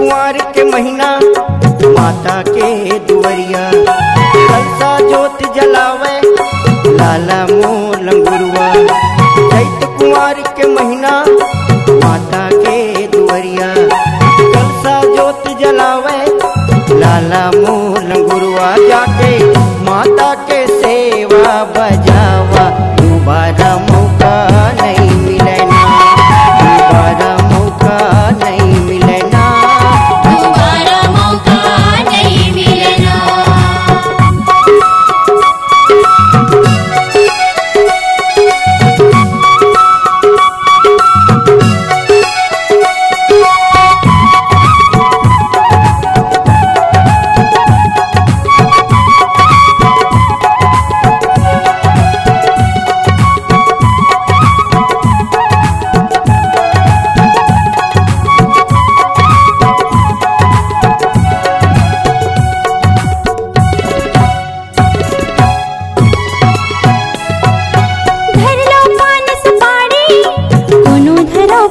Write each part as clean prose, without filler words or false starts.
कुंवर के महीना माता के दुवरिया कलसा जोत जलावे लाला मोर लंगुरवा। चैत कुंवर के महीना माता के दुवरिया कलसा जोत जलावे लाला मोर लंगुरवा। जाके माता के सेवा बजावा दोबारा मौका नहीं मिलना, दोबारा मौका नहीं मिलना, दोबारा मौका नहीं मिलना।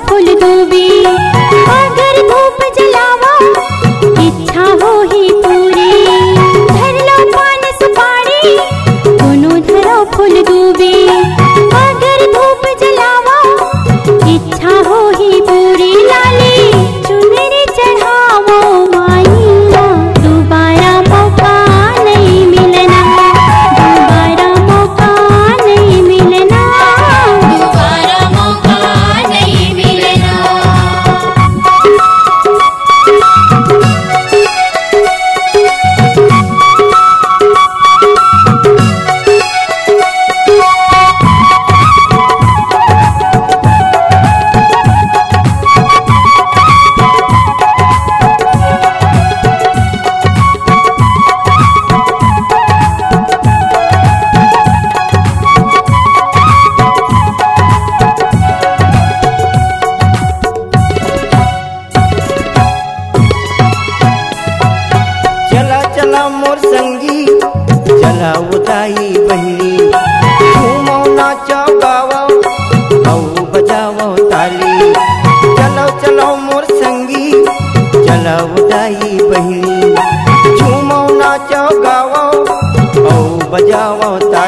फूल दूबी अगर धूप जलावा इच्छा हो ही पूरी। धर लो पान सुपारी दोनों धरो फूल दूबी अगर धूप जलावा इच्छा हो ही पूरी। लाली चुनरी चढ़ावो माईया दोबारा मौका नहीं मिलना, दोबारा मौका नहीं मिलना, दोबारा मौका नहीं मिलना। चला चला मोर संगी चला उदाई बहनी झूमो नाचो गावो औ बजावो ताली। चलो चलो मोर संगी चला उदाई बहनी झूमो नाचो गावो औ बजावो ताली।